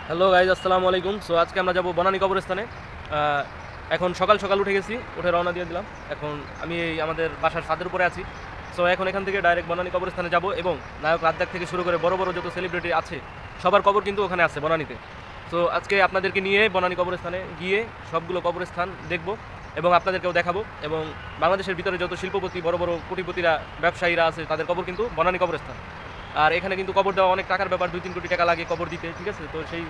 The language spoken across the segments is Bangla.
হ্যালো গাইজ, আসসালামু আলাইকুম। সো আজকে আমরা যাব বনানী কবরস্থানে। আহ, এখন সকাল সকাল উঠে গেছি, উঠে রওনা দিয়ে দিলাম। এখন আমি এই আমাদের বাসার ছাদের উপরে আছি। সো এখন এখান থেকে ডাইরেক্ট বনানী কবরস্থানে যাব এবং নায়ক রাজ্জাক থেকে শুরু করে বড় বড় যত সেলিব্রিটি আছে সবার কবর কিন্তু ওখানে আছে বনানীতে। সো আজকে আপনাদেরকে নিয়ে বনানী কবরস্থানে গিয়ে সবগুলো কবরস্থান দেখব এবং আপনাদেরকেও দেখাবো। এবং বাংলাদেশের ভিতরে যত শিল্পপতি বড় বড় কোটিপতিরা ব্যবসায়ীরা আছে তাদের কবর কিন্তু বনানী কবরস্থান। আর এখানে কিন্তু কবর দেওয়া অনেক টাকার ব্যাপার, 2-3 কোটি টাকা লাগে কবর দিতে, ঠিক আছে? তো সেই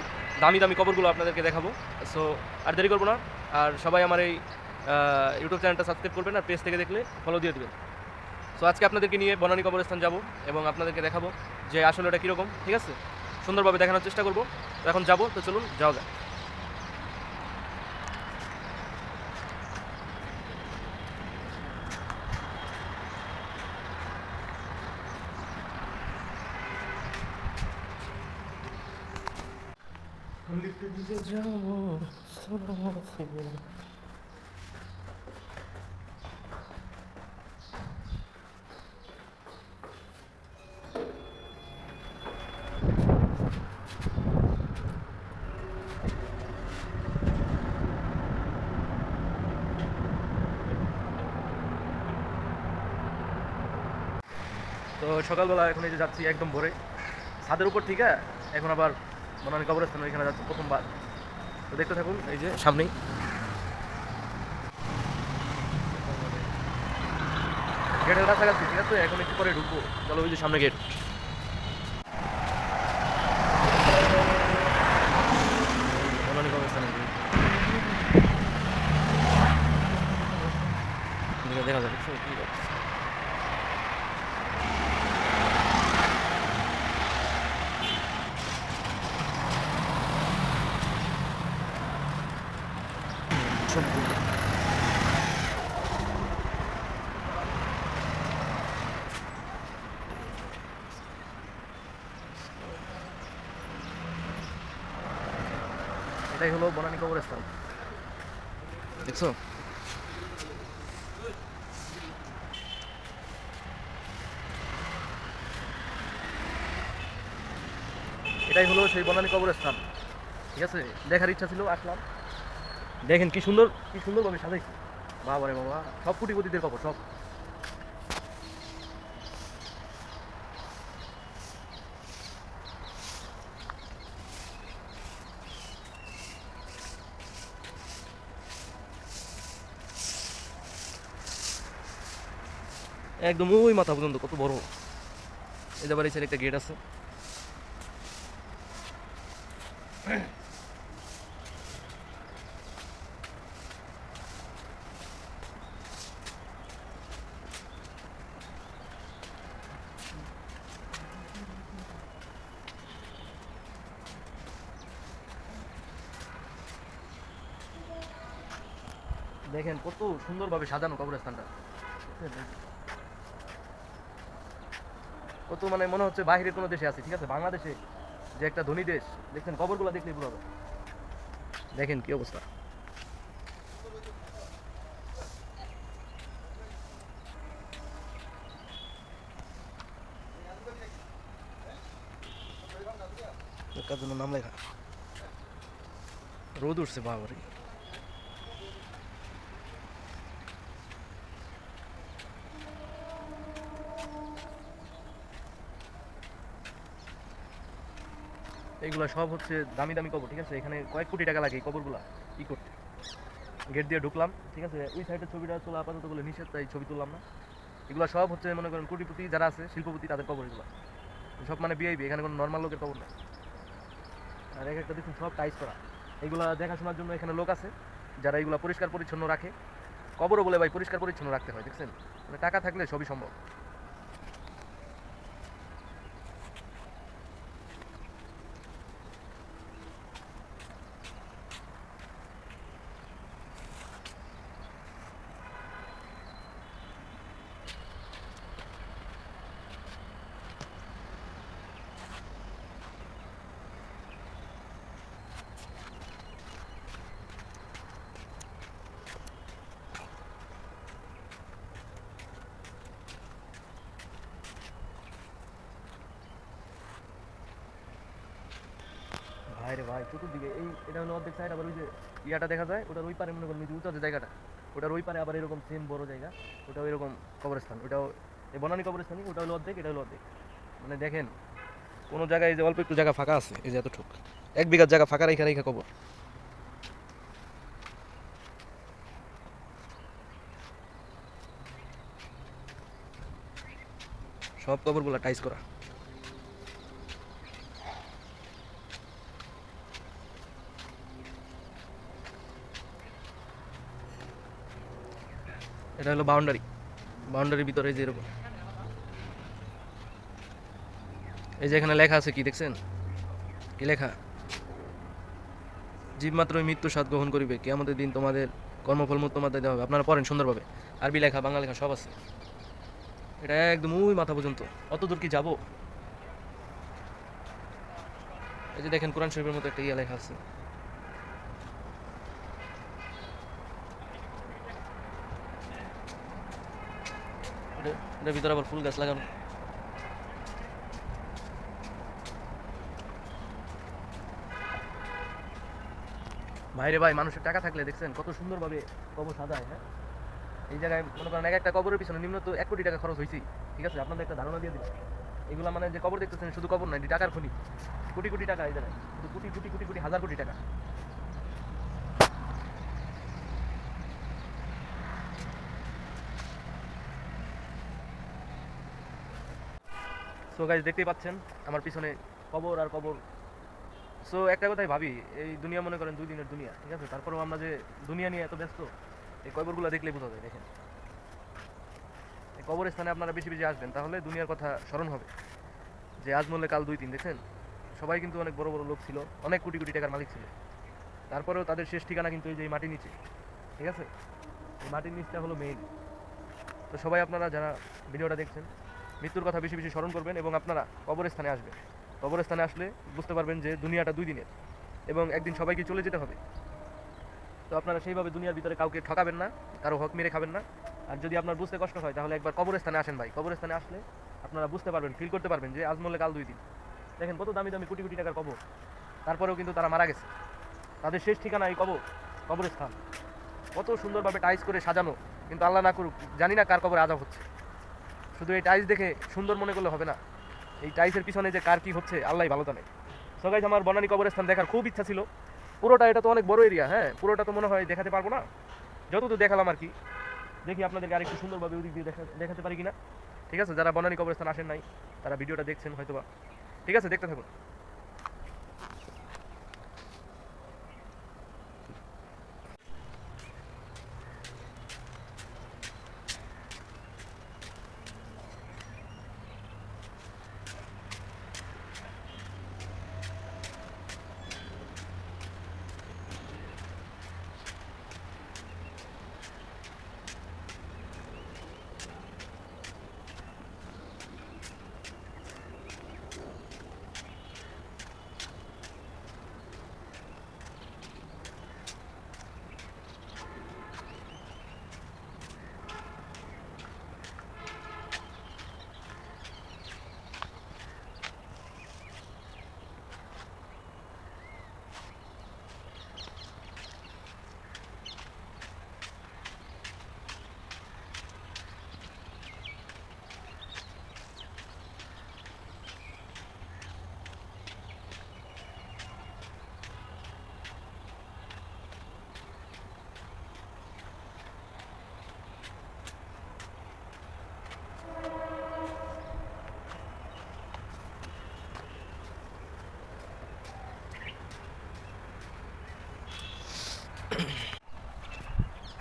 দামি দামি কবরগুলো আপনাদেরকে দেখাবো। সো আর দেরি করবো না। আর সবাই আমার এই ইউটিউব চ্যানেলটা সাবস্ক্রাইব করবেন আর পেজ থেকে দেখলে ফলো দিয়ে দেবেন। সো আজকে আপনাদেরকে নিয়ে বনানী কবরস্থান যাব এবং আপনাদেরকে দেখাবো যে আসলে ওটা কীরকম, ঠিক আছে? সুন্দরভাবে দেখানোর চেষ্টা করবো। তো এখন যাবো, তো চলুন যাওয়া যাক। তো সকালবেলা এখন এই যে যাচ্ছি একদম ভোরে ছাদের উপর থেকে। এখন আবার বনানী কবরস্থান ওইখানে যাচ্ছি প্রথমবার। তো দেখতে থাকুন, এই যে সামনেই গেটের কাছাকাছি, ঠিক আছে? এখন একটু পরে ঢুকবো, চলো ওই যে সামনে গেট। বনানী কবরস্থানের gate। দেখা যাবে কি করছে। এটাই হলো বনানী কবরস্থান, দেখছো? এটাই হলো সেই বনানী কবরস্থান, ঠিক আছে? দেখার ইচ্ছা ছিল, আসলাম। দেখেন কি সুন্দর, কি সুন্দরভাবে সাজাইছে। বাবা রে বাবা, সব কোটিপতিদের কবর সব। একদম ওই মাথা পর্যন্ত, কত বড়। এই যে আবার এই সাইডে একটা গেট আছে। দেখেন কত সুন্দরভাবে সাজানো কবরস্থানটা, কত মানে মনে হচ্ছে বাইরের কোনো দেশে আছে, ঠিক আছে? বাংলাদেশে যে একটা ধনী দেশ, দেখছেন কবরগুলো দেখলেই বুঝাবে। দেখেন কি অবস্থা। কার জন্য নাম লেখা, রোদ উঠছে বাবারে। এইগুলা সব হচ্ছে দামি দামি কবর, ঠিক আছে? এখানে কয়েক কোটি টাকা লাগে এই কবরগুলা ই করতে। গেট দিয়ে ঢুকলাম, ঠিক আছে? ওই সাইডের ছবিটা তোলা আপাতত বলে নিষেধ, তাই ছবি তুললাম না। এগুলো সব হচ্ছে মনে করেন কোটিপতি যারা আছে, শিল্পপতি, তাদের কবর এগুলো সব, মানে ভিআইপি। এখানে কোনো নর্মাল লোকের কবর না। আর এক একটা দেখুন সব টাইস করা। এগুলা দেখাশোনার জন্য এখানে লোক আছে যারা এগুলো পরিষ্কার পরিচ্ছন্ন রাখে। কবরও বলে ভাই পরিষ্কার পরিচ্ছন্ন রাখতে হয়, দেখছেন? মানে টাকা থাকলে সবই সম্ভব। ভাইরে ভাই চতুর্দিকে এটা হলো অর্ধেক সাইড, আবার ওই যে ইয়াটা দেখা যায় ওটার ওই পারে মনে করেন যে উঁচু যে জায়গাটা, ওটার ওই পারে আবার এরকম সেম বড় জায়গা, ওটাও এরকম কবরস্থান, ওটাও এই বনানী কবরস্থানই, ওটা হলো অর্ধেক, এটা হলো অর্ধেক। মানে দেখেন কোনো জায়গায় যে অল্প একটু জায়গা ফাঁকা আছে, এই যে এতটুক 1 বিঘা জায়গা ফাঁকা রেখে রেখে কবর। সব কবরগুলো টাইস করা। এটা হলো বাউন্ডারি, বাউন্ডারির ভিতরে যে এরকম, এই যে এখানে লেখা আছে, কি দেখছেন কি লেখা? জীব মাত্রই মৃত্যু স্বাদ গ্রহণ করিবে, কিয়ামতের দিন তোমাদের কর্মফল তোমাদের দেওয়া হবে। আপনারা পড়েন সুন্দরভাবে, আরবি লেখা বাংলা লেখা সব আছে। এটা একদম ওই মাথা পর্যন্ত, অত দূর কি যাবো? এই যে দেখেন কোরআন শরীফের মতো একটা ইয়া লেখা আছে। এটার ভিতরে আবার ফুল গাছ লাগানো। ভাইরে ভাই, মানুষের টাকা থাকলে দেখছেন কত সুন্দরভাবে কবর সাজায়। হ্যাঁ, এই জায়গায় মনে করেন একটা কবরের পিছনে নিম্ন তো 1 কোটি টাকা খরচ হয়েছে। ঠিক আছে, আপনাদের একটা ধারণা দিয়ে দিলাম। এগুলা মানে যে কবর দেখতেছেন শুধু কবর নয়, টাকার খনি, কোটি কোটি টাকা এই জায়গায়, শুধু কোটি কোটি কোটি কোটি হাজার কোটি টাকা। সো গাইজ দেখতেই পাচ্ছেন আমার পিছনে কবর আর কবর। সো একটা কথাই ভাবি, এই দুনিয়া মনে করেন 2 দিনের দুনিয়া, ঠিক আছে, তারপরেও আমরা যে দুনিয়া নিয়ে এত ব্যস্ত, এই কবরগুলো দেখলেই বোঝা যায়। দেখেন এই কবরস্থানে আপনারা বেশি বেশি আসবেন, তাহলে দুনিয়ার কথা স্মরণ হবে যে আজ মরলে কাল 2-3। দেখছেন সবাই কিন্তু অনেক বড় বড় লোক ছিল, অনেক কোটি কোটি টাকার মালিক ছিল, তারপরেও তাদের শেষ ঠিকানা কিন্তু এই যে এই মাটির নিচে। ঠিক আছে, এই মাটির নিচটা হলো মেইন। তো সবাই আপনারা যারা ভিডিওটা দেখছেন, মৃত্যুর কথা বেশি বেশি স্মরণ করবেন এবং আপনারা কবরস্থানে আসবেন। কবরস্থানে আসলে বুঝতে পারবেন যে দুনিয়াটা 2 দিনের এবং একদিন সবাইকে চলে যেতে হবে। তো আপনারা সেইভাবে দুনিয়ার ভিতরে কাউকে ঠকাবেন না, কারো হক মেরে খাবেন না। আর যদি আপনার বুঝতে কষ্ট হয় তাহলে একবার কবরস্থানে আসেন ভাই। কবরস্থানে আসলে আপনারা বুঝতে পারবেন, ফিল করতে পারবেন যে আজ মরলে কাল 2 দিন। দেখেন কত দামি দামি কোটি কোটি টাকার কবর, তারপরেও কিন্তু তারা মারা গেছে, তাদের শেষ ঠিকানা এই কবরস্থান। কত সুন্দরভাবে টাইস করে সাজানো, কিন্তু আল্লাহ না করুক জানি না কার কবরে আযাব হচ্ছে। শুধু এই টাইস দেখে সুন্দর মনে করলে হবে না, এই টাইসের পিছনে যে কার কি হচ্ছে আল্লাহই ভালো জানে। সো গাইস, আমার বনানী কবরস্থান দেখার খুব ইচ্ছা ছিল। পুরোটা, এটা তো অনেক বড় এরিয়া, হ্যাঁ, পুরোটা তো মনে হয় দেখাতে পারবো না, যতদূর দেখালাম আর কি। দেখি আপনাদেরকে আরেকটু সুন্দরভাবে ওদিক দিয়ে দেখাতে পারি কিনা। ঠিক আছে, যারা বনানী কবরস্থান আসেন নাই তারা ভিডিওটা দেখছেন হয়তোবা। ঠিক আছে, দেখতে থাকুন।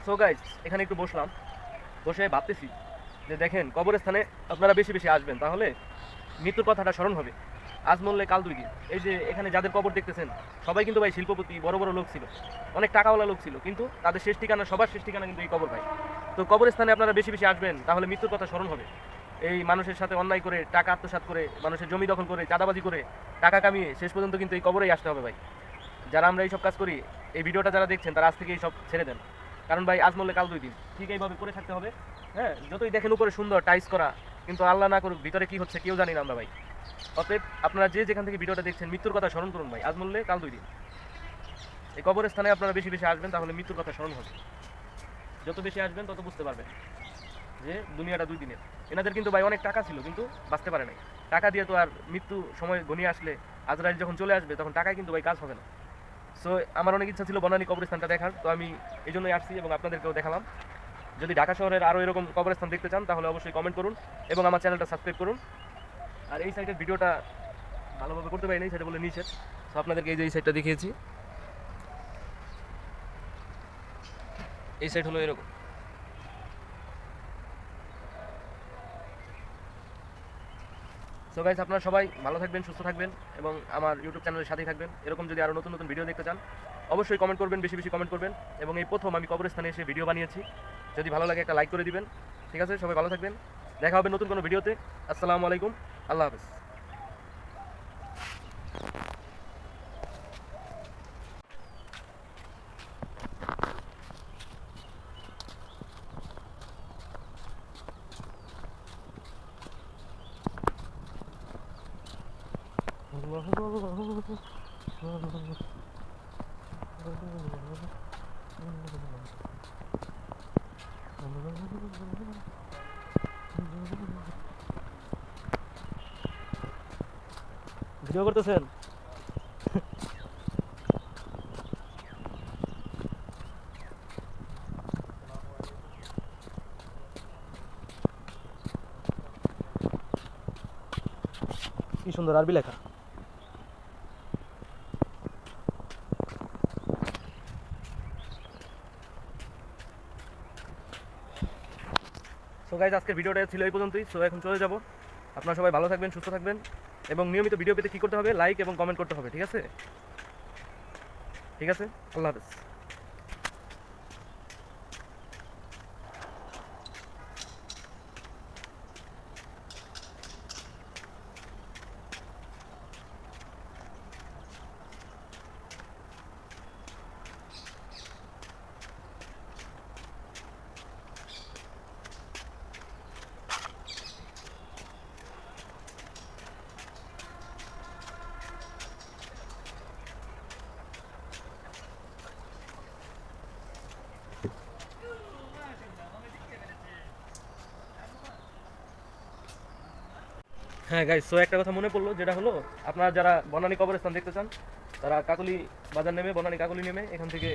সো গাইস, এখানে একটু বসলাম, বসে ভাবতেছি যে দেখেন কবরস্থানে আপনারা বেশি বেশি আসবেন, তাহলে মৃত্যুর কথাটা স্মরণ হবে। আজ মরলে কাল 2 দিন। এই যে এখানে যাদের কবর দেখতেছেন সবাই কিন্তু ভাই শিল্পপতি, বড় বড় লোক ছিল, অনেক টাকাওয়ালা লোক ছিল, কিন্তু তাদের শেষ ঠিকানা, সবার শেষ ঠিকানা কিন্তু এই কবর ভাই। তো কবরস্থানে আপনারা বেশি বেশি আসবেন, তাহলে মৃত্যুর কথা স্মরণ হবে। এই মানুষের সাথে অন্যায় করে, টাকা আত্মসাৎ করে, মানুষের জমি দখল করে, চাঁদাবাজি করে, টাকা কামিয়ে শেষ পর্যন্ত কিন্তু এই কবরেই আসতে হবে ভাই। যারা আমরা এইসব কাজ করি, এই ভিডিওটা যারা দেখছেন তারা আজ থেকে এইসব ছেড়ে দেন, কারণ ভাই আজ মরলে কাল 2 দিন, ঠিক এইভাবে করে থাকতে হবে। হ্যাঁ, যতই দেখেন উপরে সুন্দর টাইস করা, কিন্তু আল্লাহ না করুক ভিতরে কি হচ্ছে কেউ জানি না আমরা ভাই। অতএব আপনারা যে যেখান থেকে ভিডিওটা দেখছেন মৃত্যুর কথা স্মরণ করুন ভাই, আজ মরলে কাল 2 দিন। এই কবরস্থানে আপনারা বেশি বেশি আসবেন, তাহলে মৃত্যুর কথা স্মরণ হবে। যত বেশি আসবেন তত বুঝতে পারবেন যে দুনিয়াটা 2 দিনের। এনাদের কিন্তু ভাই অনেক টাকা ছিল, কিন্তু বাঁচতে পারে নাই। টাকা দিয়ে তো আর মৃত্যু সময় ঘনিয়ে আসলে আজরাইল যখন চলে আসবে তখন টাকায় কিন্তু ভাই কাজ হবে না। সো আমার অনেক ইচ্ছা ছিল বনানী কবরস্থানটা দেখার, তো আমি এই জন্যই আসছি এবং আপনাদেরকেও দেখালাম। যদি ঢাকা শহরের আরও এরকম কবরস্থান দেখতে চান তাহলে অবশ্যই কমেন্ট করুন এবং আমার চ্যানেলটা সাবস্ক্রাইব করুন। আর এই সাইডের ভিডিওটা ভালোভাবে করতে পারিনি, সেটা বলে নিষেধ। সো আপনাদেরকে এই যে এই সাইডটা দেখিয়েছি, এই সাইড হলো এরকম। সো গাইস, আপনারা সবাই ভালো থাকবেন, সুস্থ থাকবেন এবং আমার ইউটিউব চ্যানেলের সাথেই থাকবেন। এরকম যদি আরও নতুন নতুন ভিডিও দেখতে চান অবশ্যই কমেন্ট করবেন, বেশি বেশি কমেন্ট করবেন। এবং এই প্রথম আমি কবরস্থানে এসে ভিডিও বানিয়েছি, যদি ভালো লাগে একটা লাইক করে দিবেন। ঠিক আছে, সবাই ভালো থাকবেন, দেখা হবে নতুন কোনো ভিডিওতে। আসসালামু আলাইকুম, আল্লাহ হাফেজ। ভিডিও করতেছেন? কি সুন্দর আরবি লেখা। সো গাইজ, আজকের ভিডিওটা ছিল এই পর্যন্তই। সো এখন চলে যাব। আপনারা সবাই ভালো থাকবেন, সুস্থ থাকবেন এবং নিয়মিত ভিডিও পেতে কী করতে হবে? লাইক এবং কমেন্ট করতে হবে। ঠিক আছে, ঠিক আছে, আল্লাহ হাফেজ। হ্যাঁ গাইজ, সো একটা কথা মনে পড়লো, যেটা হলো আপনারা যারা বনানী কবরস্থান দেখতে চান তারা কাকলি বাজার নেমে, বনানী কাকলি নেমে এখান থেকে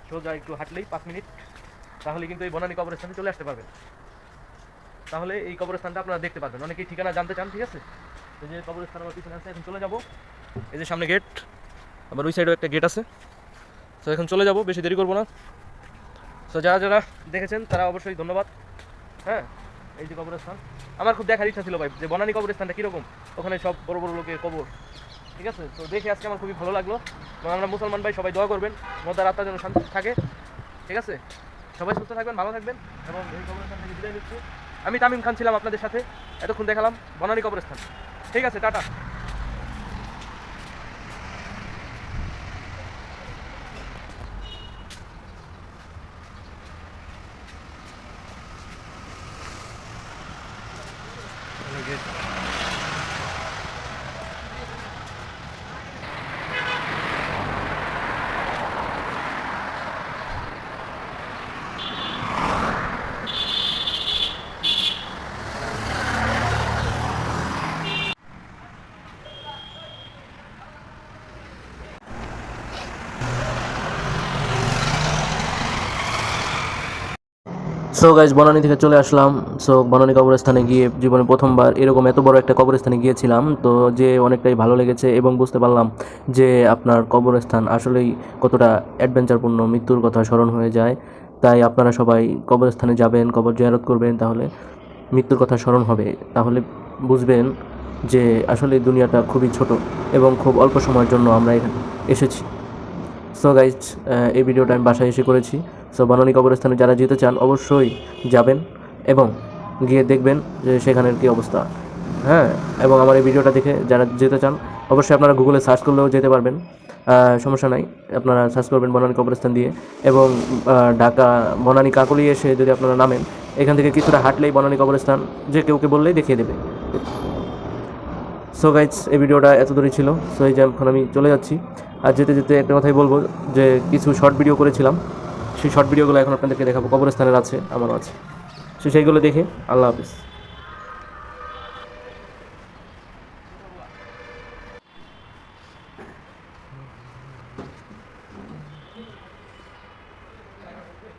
সোজা একটু হাঁটলেই 5 মিনিট, তাহলে কিন্তু এই বনানী কবরস্থানে চলে আসতে পারবেন। তাহলে এই কবরস্থানটা আপনারা দেখতে পারবেন। অনেকেই ঠিকানা জানতে চান, ঠিক আছে। এই যে কবরস্থান আমার পিছনে আছে, এখন চলে যাব। এই যে সামনে গেট, আবার ওই সাইডেও একটা গেট আছে। তো এখন চলে যাব, বেশি দেরি করবো না। তো যারা যারা দেখেছেন তারা অবশ্যই ধন্যবাদ। হ্যাঁ, এই যে কবরস্থান আমার খুব দেখার ইচ্ছা ছিল ভাই, যে বনানী কবরস্থানটা কীরকম, ওখানে সব বড় বড় লোকের কবর। ঠিক আছে, তো দেখে আজকে আমার খুবই ভালো লাগলো। এবং আমরা মুসলমান ভাই সবাই দোয়া করবেন মদার আত্মা যেন শান্তি থাকে। ঠিক আছে, সবাই সুস্থ থাকবেন, ভালো থাকবেন এবং এই কবরস্থান থেকে বিদায় নিচ্ছি। আমি তামিম খান ছিলাম আপনাদের সাথে, এতক্ষণ দেখালাম বনানী কবরস্থান। ঠিক আছে, টাটা। সো গাইজ, বনানী থেকে চলে আসলাম। সো বনানী কবরস্থানে গিয়ে জীবনে প্রথমবার এরকম এত বড় একটা কবরস্থানে গিয়েছিলাম, তো যে অনেকটাই ভালো লেগেছে এবং বুঝতে পারলাম যে আপনার কবরস্থান আসলেই কতটা অ্যাডভেঞ্চারপূর্ণ, মৃত্যুর কথা স্মরণ হয়ে যায়। তাই আপনারা সবাই কবরস্থানে যাবেন, কবর জিয়ারত করবেন, তাহলে মৃত্যুর কথা স্মরণ হবে। তাহলে বুঝবেন যে আসলে দুনিয়াটা খুবই ছোট এবং খুব অল্প সময়ের জন্য আমরা এখানে এসেছি। সো গাইজ, এই ভিডিওটা আমি বাসায় এসে করেছি। সো বনানী কবরস্থানে যারা যেতে চান অবশ্যই যাবেন এবং গিয়ে দেখবেন যে সেখানের কী অবস্থা। হ্যাঁ, এবং আমার এই ভিডিওটা দেখে যারা যেতে চান অবশ্যই আপনারা গুগলে সার্চ করলেও যেতে পারবেন, সমস্যা নাই। আপনারা সার্চ করবেন বনানী কবরস্থান দিয়ে এবং ঢাকা বনানী কাকলি এসে যদি আপনারা নামেন, এখান থেকে কিছুটা হাঁটলেই বনানী কবরস্থান, যে কেউকে বললেই দেখিয়ে দেবে। সো গাইজ, এই ভিডিওটা এত দূরই ছিল। সো এই যে এখন আমি চলে যাচ্ছি। আর যেতে যেতে একটা কথাই বলবো যে কিছু শর্ট ভিডিও করেছিলাম, সেই শর্ট ভিডিওগুলো এখন আপনাদেরকে দেখাবো। কবরস্থানের আছে, আমারও আছে। সো সেইগুলো দেখে আল্লাহ হাফিজ।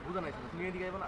বুঝা নাই তুমি এদিকে আইবা না।